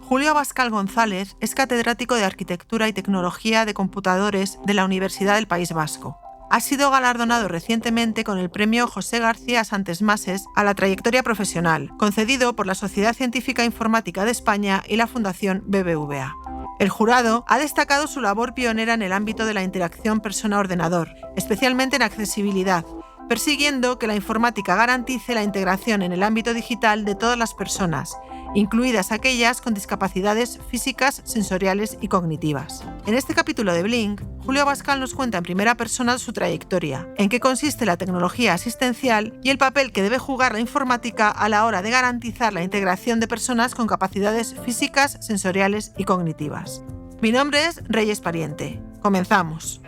Julio Abascal González es catedrático de Arquitectura y Tecnología de Computadores de la Universidad del País Vasco. Ha sido galardonado recientemente con el premio José García Santesmases a la trayectoria profesional, concedido por la Sociedad Científica Informática de España y la Fundación BBVA. El jurado ha destacado su labor pionera en el ámbito de la interacción persona-ordenador, especialmente en accesibilidad, persiguiendo que la informática garantice la integración en el ámbito digital de todas las personas, incluidas aquellas con discapacidades físicas, sensoriales y cognitivas. En este capítulo de Blink, Julio Abascal nos cuenta en primera persona su trayectoria, en qué consiste la tecnología asistencial y el papel que debe jugar la informática a la hora de garantizar la integración de personas con capacidades físicas, sensoriales y cognitivas. Mi nombre es Reyes Pariente. Comenzamos.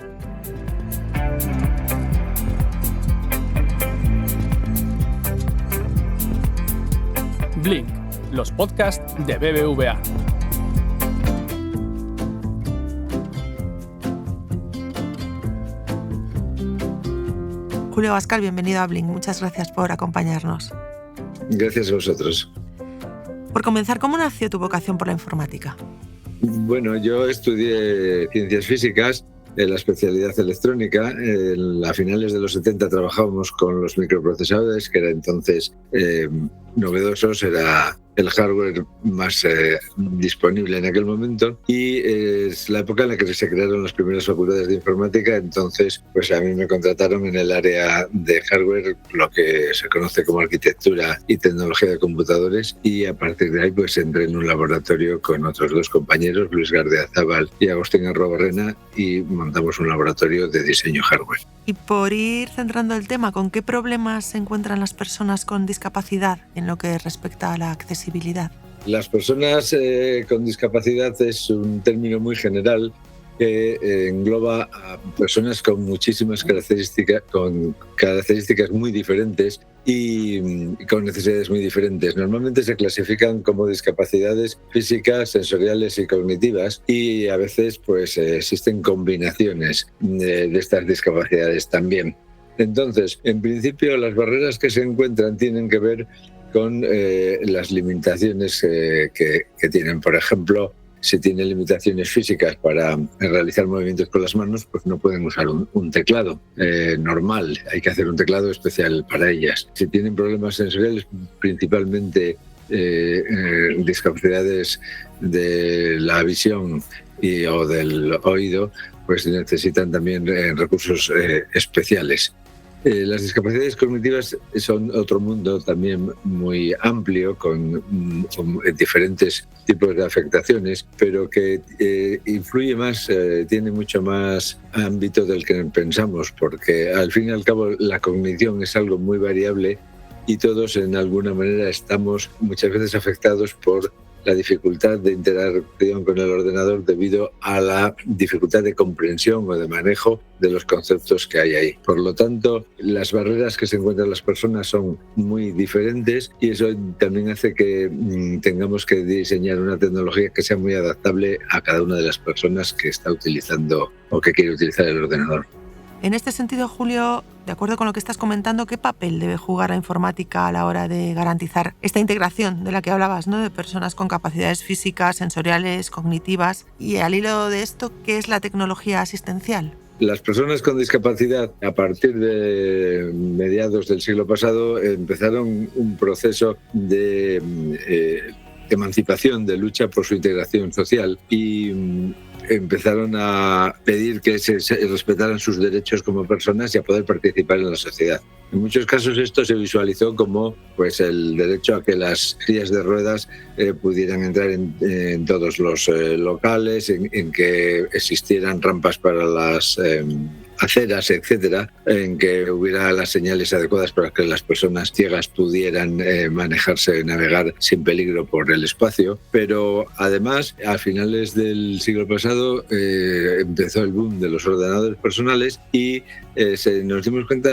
Blink, los podcasts de BBVA. Julio Abascal, bienvenido a Blink. Muchas gracias por acompañarnos. Gracias a vosotros. Por comenzar, ¿cómo nació tu vocación por la informática? Bueno, yo estudié ciencias físicas en la especialidad electrónica. A finales de los 70 trabajábamos con los microprocesadores, que era entonces novedosos, era el hardware más disponible en aquel momento, y es la época en la que se crearon las primeras facultades de informática. Entonces pues a mí me contrataron en el área de hardware, lo que se conoce como arquitectura y tecnología de computadores, y a partir de ahí pues entré en un laboratorio con otros dos compañeros, Luis Gardeazabal y Agustín Arrobarrena, y montamos un laboratorio de diseño hardware. Y por ir centrando el tema, ¿con qué problemas se encuentran las personas con discapacidad en lo que respecta a la accesibilidad? Las personas con discapacidad es un término muy general que engloba a personas con muchísimas características, muy diferentes y con necesidades muy diferentes. Normalmente se clasifican como discapacidades físicas, sensoriales y cognitivas, y a veces pues existen combinaciones de estas discapacidades también. Entonces, en principio, las barreras que se encuentran tienen que ver con las limitaciones que tienen. Por ejemplo, si tienen limitaciones físicas para realizar movimientos con las manos, pues no pueden usar un teclado normal. Hay que hacer un teclado especial para ellas. Si tienen problemas sensoriales, principalmente discapacidades de la visión o del oído, pues necesitan también recursos especiales. Las discapacidades cognitivas son otro mundo también muy amplio, con diferentes tipos de afectaciones, pero que influye más, tiene mucho más ámbito del que pensamos, porque al fin y al cabo la cognición es algo muy variable y todos en alguna manera estamos muchas veces afectados por la dificultad de interacción con el ordenador debido a la dificultad de comprensión o de manejo de los conceptos que hay ahí. Por lo tanto, las barreras que se encuentran las personas son muy diferentes, y eso también hace que tengamos que diseñar una tecnología que sea muy adaptable a cada una de las personas que está utilizando o que quiere utilizar el ordenador. En este sentido, Julio, de acuerdo con lo que estás comentando, ¿qué papel debe jugar la informática a la hora de garantizar esta integración de la que hablabas, ¿no? De personas con capacidades físicas, sensoriales, cognitivas? Y al hilo de esto, ¿qué es la tecnología asistencial? Las personas con discapacidad, a partir de mediados del siglo pasado, empezaron un proceso de emancipación, de lucha por su integración social, y empezaron a pedir que se respetaran sus derechos como personas y a poder participar en la sociedad. En muchos casos esto se visualizó como pues el derecho a que las sillas de ruedas pudieran entrar en todos los locales, en que existieran rampas para las aceras, etcétera, en que hubiera las señales adecuadas para que las personas ciegas pudieran manejarse y navegar sin peligro por el espacio. Pero además, a finales del siglo pasado empezó el boom de los ordenadores personales, y nos dimos cuenta,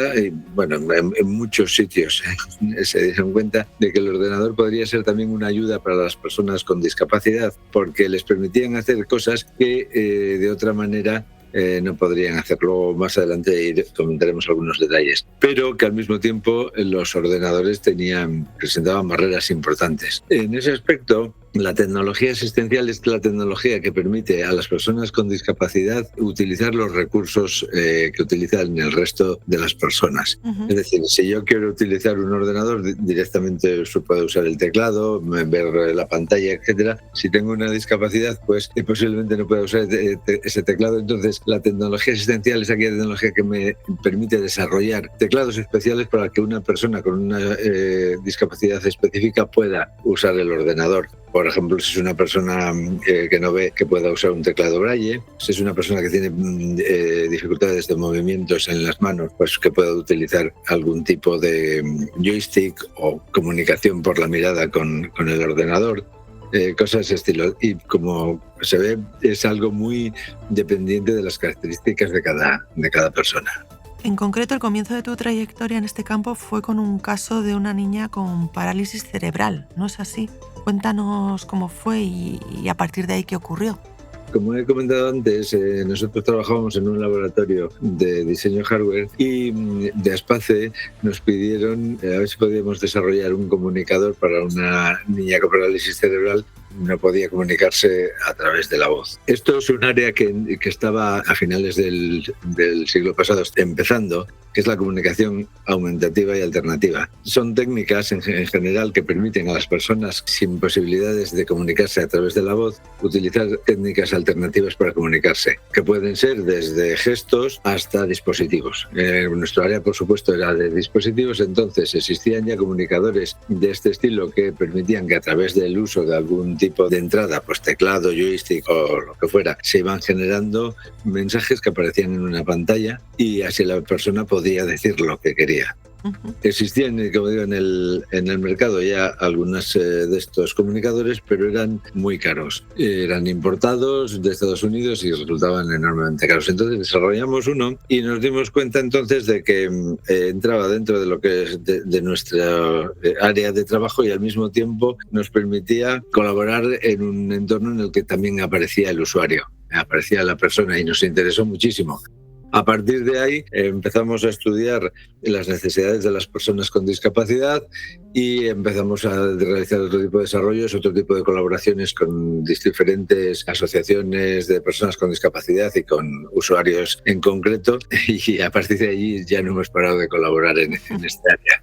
bueno, en muchos sitios se dieron cuenta de que el ordenador podría ser también una ayuda para las personas con discapacidad, porque les permitían hacer cosas que de otra manera no podrían hacerlo. Más adelante comentaremos algunos detalles, pero que al mismo tiempo los ordenadores presentaban barreras importantes. En ese aspecto, La tecnología asistencial es la tecnología que permite a las personas con discapacidad utilizar los recursos que utilizan el resto de las personas. Ujú. Es decir, si yo quiero utilizar un ordenador, directamente puedo usar el teclado, ver la pantalla, etcétera. Si tengo una discapacidad, pues posiblemente no pueda usar ese teclado. Entonces, la tecnología asistencial es aquella tecnología que me permite desarrollar teclados especiales para que una persona con una discapacidad específica pueda usar el ordenador. Por ejemplo, si es una persona que no ve, que pueda usar un teclado braille. Si es una persona que tiene dificultades de movimientos en las manos, pues que pueda utilizar algún tipo de joystick o comunicación por la mirada con el ordenador. Cosas de ese estilo. Y como se ve, es algo muy dependiente de las características de cada persona. En concreto, el comienzo de tu trayectoria en este campo fue con un caso de una niña con parálisis cerebral, ¿no es así? Cuéntanos cómo fue y a partir de ahí qué ocurrió. Como he comentado antes, nosotros trabajábamos en un laboratorio de diseño hardware y de Aspace nos pidieron a ver si podíamos desarrollar un comunicador para una niña con parálisis cerebral. No podía comunicarse a través de la voz. Esto es un área que estaba a finales del siglo pasado empezando, que es la comunicación aumentativa y alternativa. Son técnicas en general que permiten a las personas sin posibilidades de comunicarse a través de la voz utilizar técnicas alternativas para comunicarse, que pueden ser desde gestos hasta dispositivos. Nuestro área, por supuesto, era de dispositivos, entonces existían ya comunicadores de este estilo que permitían que a través del uso de algún tipo de entrada, pues teclado, joystick o lo que fuera, se iban generando mensajes que aparecían en una pantalla y así la persona podía decir lo que quería. Uh-huh. Existían, como digo, en el mercado ya algunos de estos comunicadores, pero eran muy caros. Eran importados de Estados Unidos y resultaban enormemente caros. Entonces desarrollamos uno y nos dimos cuenta entonces de que entraba dentro de lo que es de nuestra área de trabajo y al mismo tiempo nos permitía colaborar en un entorno en el que también aparecía el usuario, aparecía la persona y nos interesó muchísimo. A partir de ahí empezamos a estudiar las necesidades de las personas con discapacidad y empezamos a realizar otro tipo de desarrollos, otro tipo de colaboraciones con diferentes asociaciones de personas con discapacidad y con usuarios en concreto, y a partir de allí ya no hemos parado de colaborar en este área.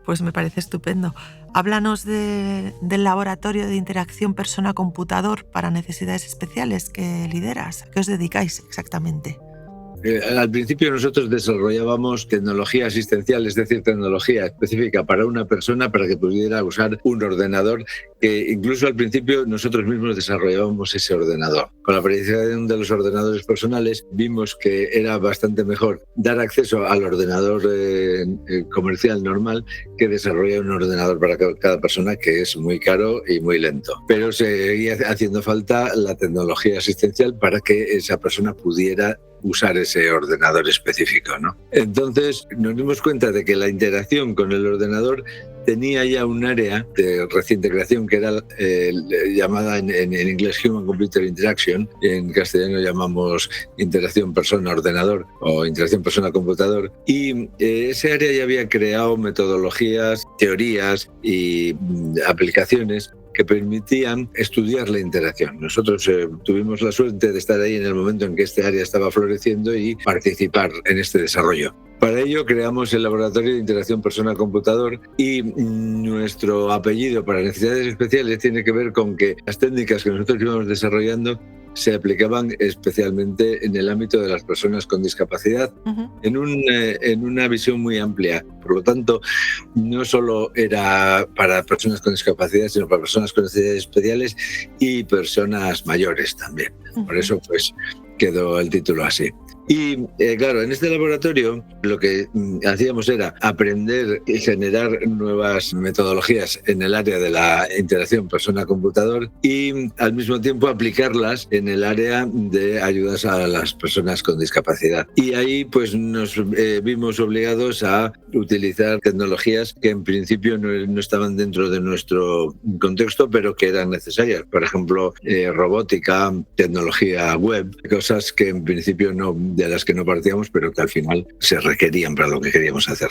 Pues me parece estupendo. Háblanos del laboratorio de interacción persona-computador para necesidades especiales que lideras. ¿A qué os dedicáis exactamente? Al principio nosotros desarrollábamos tecnología asistencial, es decir, tecnología específica para una persona para que pudiera usar un ordenador, que incluso al principio nosotros mismos desarrollábamos ese ordenador. Con la aparición de los ordenadores personales vimos que era bastante mejor dar acceso al ordenador comercial normal que desarrollar un ordenador para cada persona, que es muy caro y muy lento. Pero seguía haciendo falta la tecnología asistencial para que esa persona pudiera usar ese ordenador específico, ¿no? Entonces nos dimos cuenta de que la interacción con el ordenador tenía ya un área de reciente creación que era llamada en inglés Human Computer Interaction, en castellano llamamos interacción persona-ordenador o interacción persona-computador, y ese área ya había creado metodologías, teorías y aplicaciones que permitían estudiar la interacción. Nosotros tuvimos la suerte de estar ahí en el momento en que este área estaba floreciendo y participar en este desarrollo. Para ello creamos el Laboratorio de Interacción Persona-Computador y nuestro apellido para necesidades especiales tiene que ver con que las técnicas que nosotros íbamos desarrollando se aplicaban especialmente en el ámbito de las personas con discapacidad, uh-huh, en una visión muy amplia. Por lo tanto, no solo era para personas con discapacidad, sino para personas con necesidades especiales y personas mayores también. Uh-huh. Por eso pues quedó el título así. Y claro, en este laboratorio lo que hacíamos era aprender y generar nuevas metodologías en el área de la interacción persona-computador y al mismo tiempo aplicarlas en el área de ayudas a las personas con discapacidad. Y ahí pues nos vimos obligados a utilizar tecnologías que en principio no estaban dentro de nuestro contexto, pero que eran necesarias. Por ejemplo, robótica, tecnología web, cosas que en principio de las que no partíamos, pero que al final se requerían para lo que queríamos hacer.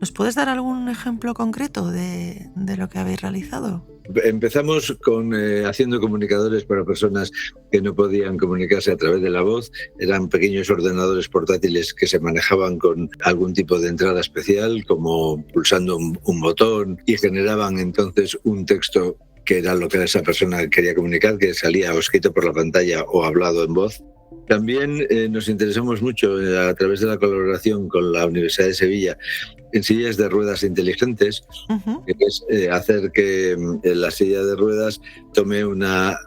¿Nos puedes dar algún ejemplo concreto de lo que habéis realizado? Empezamos haciendo comunicadores para personas que no podían comunicarse a través de la voz. Eran pequeños ordenadores portátiles que se manejaban con algún tipo de entrada especial, como pulsando un botón, y generaban entonces un texto que era lo que esa persona quería comunicar, que salía o escrito por la pantalla o hablado en voz. También nos interesamos mucho a través de la colaboración con la Universidad de Sevilla en sillas de ruedas inteligentes, que es hacer que la silla de ruedas tome una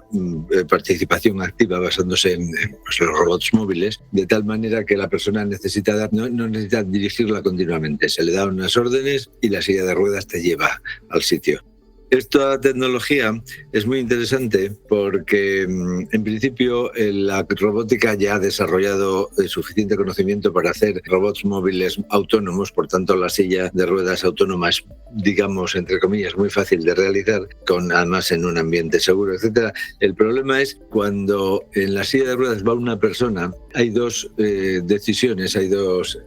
participación activa basándose en los robots móviles, de tal manera que la persona no necesita dirigirla continuamente. Se le dan unas órdenes y la silla de ruedas te lleva al sitio. Esta tecnología es muy interesante porque, en principio, la robótica ya ha desarrollado suficiente conocimiento para hacer robots móviles autónomos. Por tanto, la silla de ruedas autónoma es, digamos, entre comillas, muy fácil de realizar, además en un ambiente seguro, etc. El problema es cuando en la silla de ruedas va una persona, hay dos decisiones, hay dos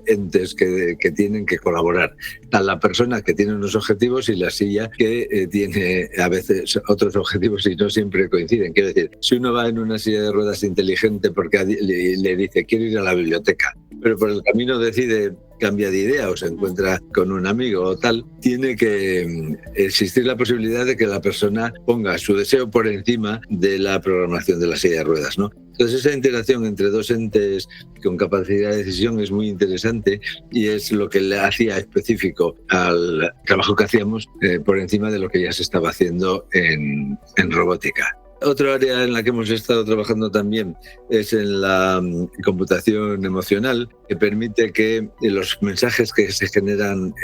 entes que tienen que colaborar. Está la persona que tiene unos objetivos y la silla que tiene a veces otros objetivos y no siempre coinciden. Quiero decir, si uno va en una silla de ruedas inteligente porque le dice quiero ir a la biblioteca, pero por el camino decide cambia de idea o se encuentra con un amigo o tal, tiene que existir la posibilidad de que la persona ponga su deseo por encima de la programación de la silla de ruedas, ¿no? Entonces esa interacción entre dos entes con capacidad de decisión es muy interesante y es lo que le hacía específico al trabajo que hacíamos por encima de lo que ya se estaba haciendo en robótica. Otra área en la que hemos estado trabajando también es en la computación emocional, que permite que los mensajes que se generan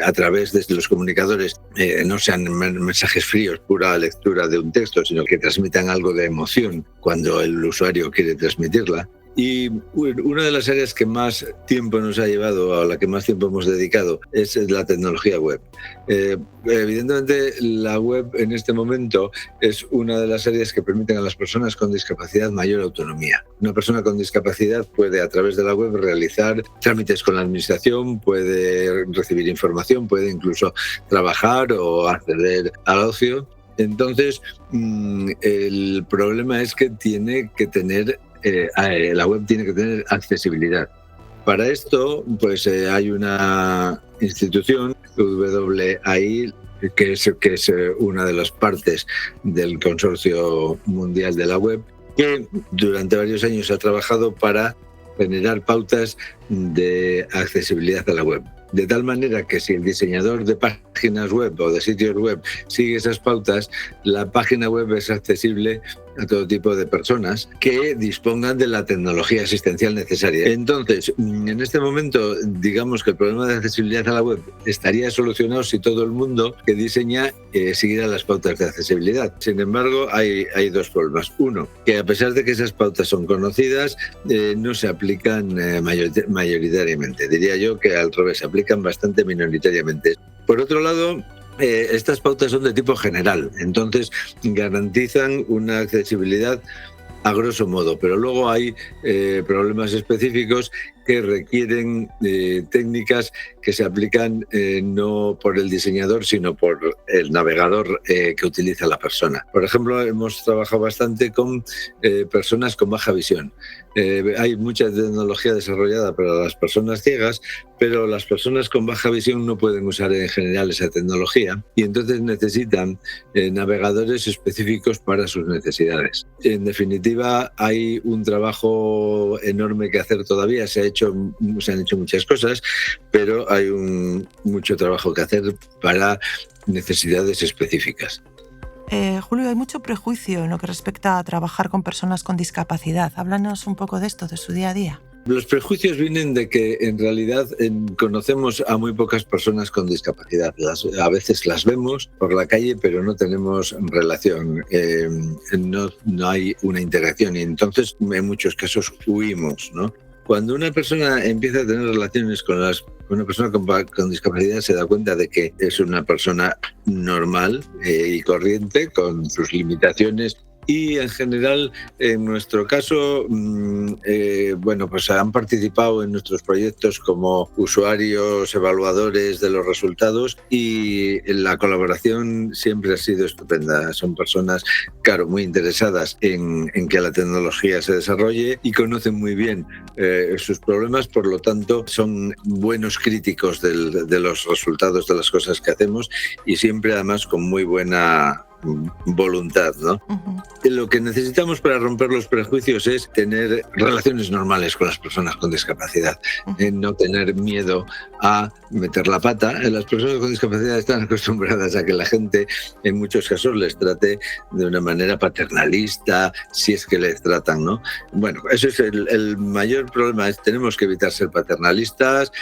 a través de los comunicadores no sean mensajes fríos, pura lectura de un texto, sino que transmitan algo de emoción cuando el usuario quiere transmitirla. Y una de las áreas que más tiempo nos ha llevado, a la que más tiempo hemos dedicado, es la tecnología web. Evidentemente, la web en este momento es una de las áreas que permiten a las personas con discapacidad mayor autonomía. Una persona con discapacidad puede, a través de la web, realizar trámites con la administración, puede recibir información, puede incluso trabajar o acceder al ocio. Entonces, el problema es que tiene que tener la web tiene que tener accesibilidad. Para esto, pues hay una institución, WAI, que es una de las partes del Consorcio Mundial de la Web, que durante varios años ha trabajado para generar pautas de accesibilidad a la web. De tal manera que si el diseñador de páginas web o de sitios web sigue esas pautas, la página web es accesible a todo tipo de personas que dispongan de la tecnología asistencial necesaria. Entonces, en este momento, digamos que el problema de accesibilidad a la web estaría solucionado si todo el mundo que diseña siguiera las pautas de accesibilidad. Sin embargo, hay dos problemas. Uno, que a pesar de que esas pautas son conocidas, no se aplican mayoritariamente. Diría yo que al revés, se aplican bastante minoritariamente. Por otro lado, estas pautas son de tipo general, entonces garantizan una accesibilidad a grosso modo, pero luego hay problemas específicos que requieren técnicas que se aplican no por el diseñador, sino por el navegador que utiliza la persona. Por ejemplo, hemos trabajado bastante con personas con baja visión. Hay mucha tecnología desarrollada para las personas ciegas, pero las personas con baja visión no pueden usar en general esa tecnología y entonces necesitan navegadores específicos para sus necesidades. En definitiva, hay un trabajo enorme que hacer todavía. Se han hecho muchas cosas, pero hay mucho trabajo que hacer para necesidades específicas. Julio, hay mucho prejuicio en lo que respecta a trabajar con personas con discapacidad. Háblanos un poco de esto, de su día a día. Los prejuicios vienen de que en realidad conocemos a muy pocas personas con discapacidad. A veces las vemos por la calle, pero no tenemos relación, no hay una interacción y entonces en muchos casos huimos, ¿no? Cuando una persona empieza a tener relaciones con una persona con discapacidad, se da cuenta de que es una persona normal y corriente, con sus limitaciones y en general, en nuestro caso, pues han participado en nuestros proyectos como usuarios, evaluadores de los resultados, y la colaboración siempre ha sido estupenda. Son personas, claro, muy interesadas en que la tecnología se desarrolle y conocen muy bien sus problemas, por lo tanto son buenos críticos de los resultados de las cosas que hacemos, y siempre además con muy buena voluntad, ¿no? Ujú. Lo que necesitamos para romper los prejuicios es tener relaciones normales con las personas con discapacidad, no tener miedo a meter la pata. Las personas con discapacidad están acostumbradas a que la gente en muchos casos les trate de una manera paternalista, si es que les tratan, ¿no? Bueno, eso es el mayor problema, tenemos que evitar ser paternalistas.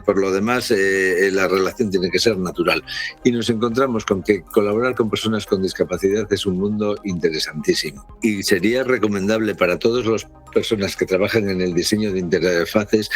Por lo demás, la relación tiene que ser natural. Y nos encontramos con que colaborar con personas con discapacidad es un mundo interesantísimo. Y sería recomendable para todas las personas que trabajan en el diseño de interfaces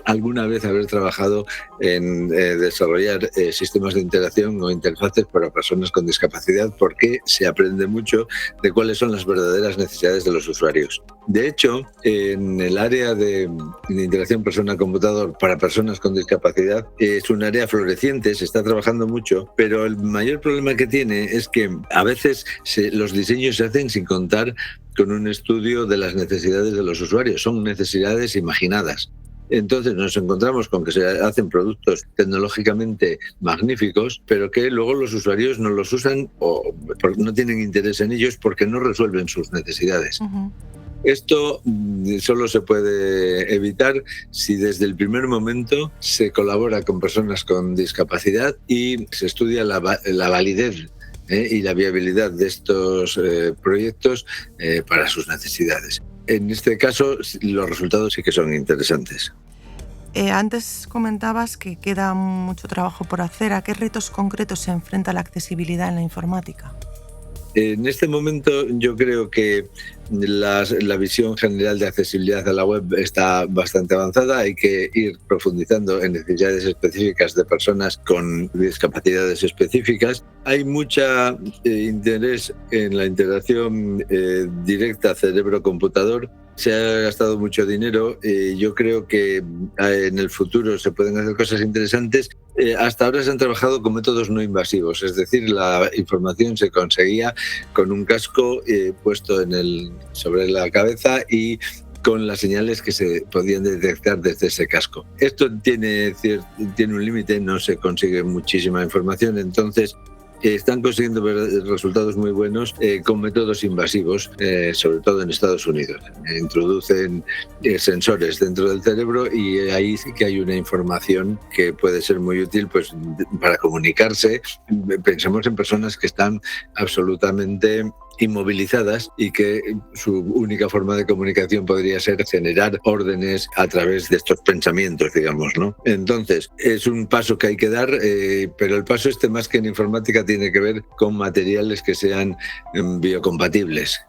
alguna vez haber trabajado en desarrollar sistemas de interacción o interfaces para personas con discapacidad, porque se aprende mucho de cuáles son las verdaderas necesidades de los usuarios. De hecho, en el área de interacción persona-computador para personas con discapacidad es un área floreciente, se está trabajando mucho, pero el mayor problema que tiene es que a veces los diseños se hacen sin contar con un estudio de las necesidades de los usuarios, son necesidades imaginadas. Entonces nos encontramos con que se hacen productos tecnológicamente magníficos, pero que luego los usuarios no los usan o no tienen interés en ellos porque no resuelven sus necesidades. Ujú. Esto solo se puede evitar si desde el primer momento se colabora con personas con discapacidad y se estudia la validez y la viabilidad de estos proyectos para sus necesidades. En este caso, los resultados sí que son interesantes. Antes comentabas que queda mucho trabajo por hacer. ¿A qué retos concretos se enfrenta la accesibilidad en la informática? En este momento yo creo que la visión general de accesibilidad a la web está bastante avanzada. Hay que ir profundizando en necesidades específicas de personas con discapacidades específicas. Hay mucho interés en la interacción directa cerebro-computador. Se ha gastado mucho dinero. Yo creo que en el futuro se pueden hacer cosas interesantes. Hasta ahora se han trabajado con métodos no invasivos, es decir, la información se conseguía con un casco puesto sobre la cabeza y con las señales que se podían detectar desde ese casco. Esto tiene un límite, no se consigue muchísima información, entonces están consiguiendo resultados muy buenos con métodos invasivos, sobre todo en Estados Unidos. Introducen sensores dentro del cerebro y ahí sí que hay una información que puede ser muy útil pues, para comunicarse. Pensemos en personas que están absolutamente inmovilizadas y que su única forma de comunicación podría ser generar órdenes a través de estos pensamientos, digamos, ¿no? Entonces, es un paso que hay que dar, pero el paso más que en informática tiene que ver con materiales que sean biocompatibles.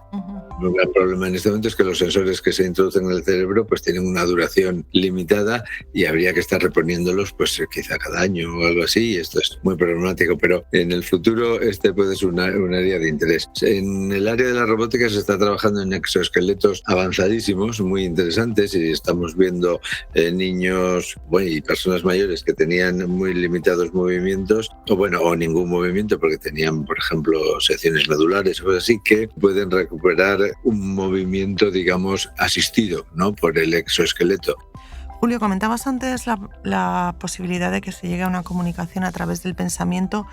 Un gran problema en este momento es que los sensores que se introducen en el cerebro pues tienen una duración limitada y habría que estar reponiéndolos pues quizá cada año o algo así, y esto es muy problemático, pero en el futuro puede ser un área de interés. En el área de la robótica se está trabajando en exoesqueletos avanzadísimos, muy interesantes, y estamos viendo niños y personas mayores que tenían muy limitados movimientos o ningún movimiento porque tenían, por ejemplo, secciones medulares o cosas así, que pueden recuperar un movimiento, digamos, asistido, ¿no?, por el exoesqueleto. Julio, comentabas antes la posibilidad de que se llegue a una comunicación a través del pensamiento.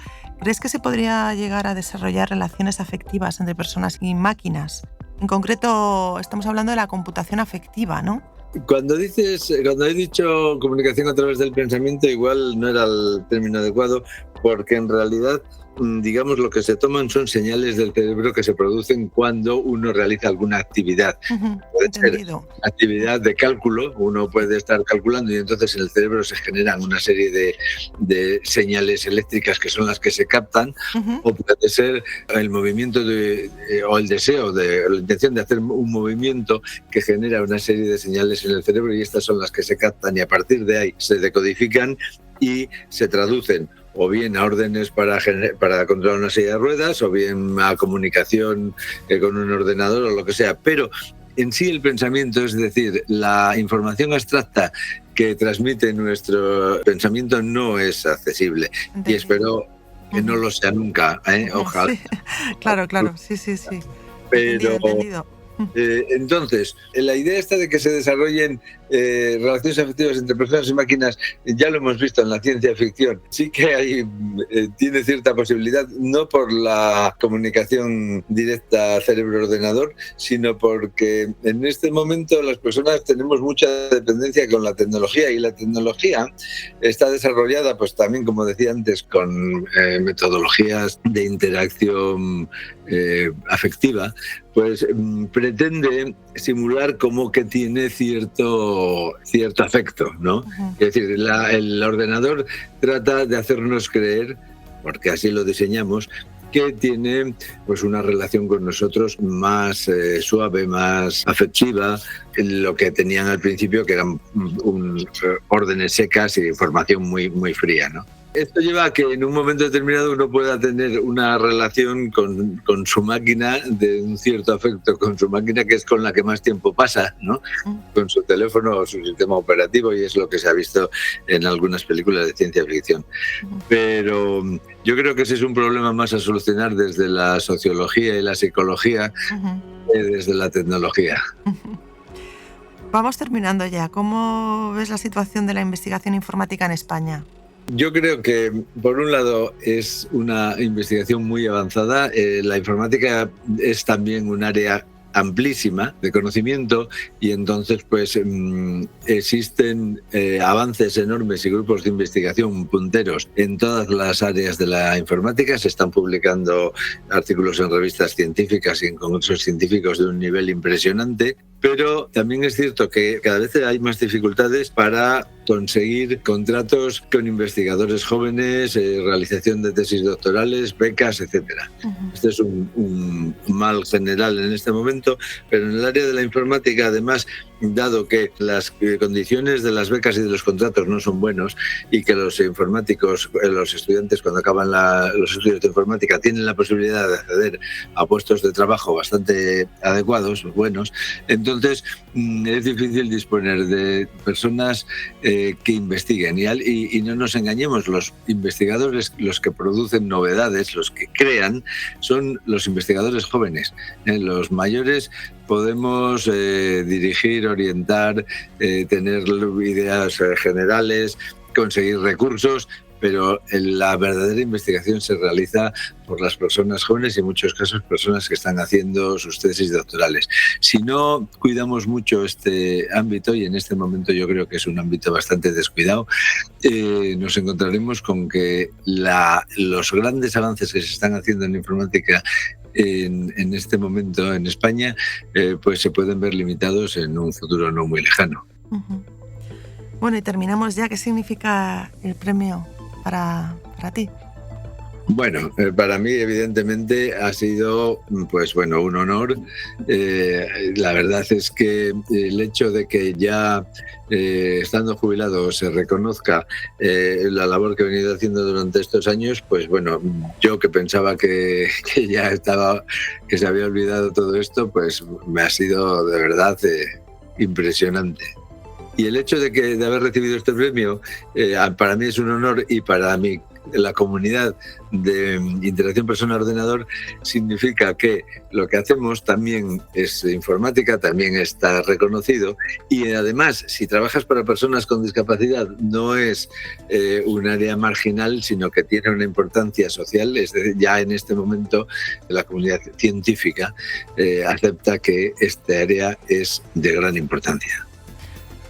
¿Crees que se podría llegar a desarrollar relaciones afectivas entre personas y máquinas? En concreto, estamos hablando de la computación afectiva, ¿no? Cuando he dicho comunicación a través del pensamiento, igual no era el término adecuado, porque en realidad, digamos, lo que se toman son señales del cerebro que se producen cuando uno realiza alguna actividad. Puede ser actividad de cálculo, uno puede estar calculando y entonces en el cerebro se generan una serie de señales eléctricas que son las que se captan, o puede ser el movimiento o el deseo, la intención de hacer un movimiento que genera una serie de señales en el cerebro, y estas son las que se captan y a partir de ahí se decodifican y se traducen o bien a órdenes para controlar una silla de ruedas, o bien a comunicación con un ordenador o lo que sea. Pero en sí el pensamiento, es decir, la información abstracta que transmite nuestro pensamiento no es accesible. Y espero que no lo sea nunca, ojalá. Sí. Claro, sí. Pero Entendido. entonces, la idea esta de que se desarrollen relaciones afectivas entre personas y máquinas, ya lo hemos visto en la ciencia ficción. Sí que hay, tiene cierta posibilidad, no por la comunicación directa cerebro-ordenador, sino porque en este momento las personas tenemos mucha dependencia con la tecnología, y la tecnología está desarrollada, pues también, como decía antes, con metodologías de interacción afectiva, pues pretende simular como que tiene cierto afecto, ¿no? Uh-huh. Es decir, el ordenador trata de hacernos creer, porque así lo diseñamos, que tiene pues una relación con nosotros más suave, más afectiva, lo que tenían al principio, que eran órdenes secas y información muy, muy fría, ¿no? Esto lleva a que en un momento determinado uno pueda tener una relación con su máquina, de un cierto afecto con su máquina, que es con la que más tiempo pasa, ¿no? Con su teléfono o su sistema operativo, y es lo que se ha visto en algunas películas de ciencia ficción. Pero yo creo que ese es un problema más a solucionar desde la sociología y la psicología que desde la tecnología. Vamos terminando ya. ¿Cómo ves la situación de la investigación informática en España? Yo creo que, por un lado, es una investigación muy avanzada. La informática es también un área amplísima de conocimiento, y entonces pues existen avances enormes y grupos de investigación punteros en todas las áreas de la informática. Se están publicando artículos en revistas científicas y en congresos científicos de un nivel impresionante, pero también es cierto que cada vez hay más dificultades para conseguir contratos con investigadores jóvenes, realización de tesis doctorales, becas, etcétera. Este es un mal general en este momento, pero en el área de la informática, además, dado que las condiciones de las becas y de los contratos no son buenos, y que los informáticos, los estudiantes, cuando acaban los estudios de informática, tienen la posibilidad de acceder a puestos de trabajo bastante adecuados, buenos, entonces es difícil disponer de personas que investiguen. Y no nos engañemos, los investigadores, los que producen novedades, los que crean, son los investigadores jóvenes. Los mayores podemos dirigir, orientar, tener ideas generales, conseguir recursos, pero la verdadera investigación se realiza por las personas jóvenes y en muchos casos personas que están haciendo sus tesis doctorales. Si no cuidamos mucho este ámbito, y en este momento yo creo que es un ámbito bastante descuidado, nos encontraremos con que los grandes avances que se están haciendo en informática en este momento en España, pues se pueden ver limitados en un futuro no muy lejano. Uh-huh. Bueno, y terminamos ya. ¿Qué significa el premio para ti? Bueno, para mí evidentemente ha sido pues bueno, un honor. La verdad es que el hecho de que ya estando jubilado se reconozca la labor que he venido haciendo durante estos años, pues bueno, yo que pensaba que ya estaba, que se había olvidado todo esto, pues me ha sido de verdad impresionante. Y el hecho de haber recibido este premio para mí es un honor, y para mí la comunidad de interacción persona-ordenador significa que lo que hacemos también es informática, también está reconocido, y además, si trabajas para personas con discapacidad, no es un área marginal, sino que tiene una importancia social. Es decir, ya en este momento la comunidad científica acepta que esta área es de gran importancia.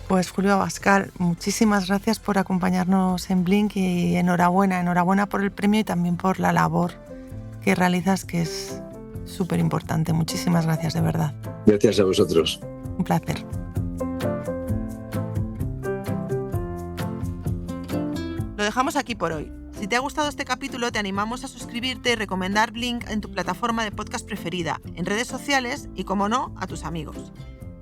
Pues Julio Abascal, muchísimas gracias por acompañarnos en Blink, y enhorabuena por el premio y también por la labor que realizas, que es súper importante. Muchísimas gracias, de verdad. Gracias a vosotros. Un placer. Lo dejamos aquí por hoy. Si te ha gustado este capítulo, te animamos a suscribirte y recomendar Blink en tu plataforma de podcast preferida, en redes sociales y, como no, a tus amigos.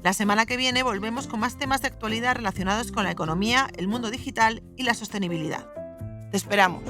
La semana que viene volvemos con más temas de actualidad relacionados con la economía, el mundo digital y la sostenibilidad. ¡Te esperamos!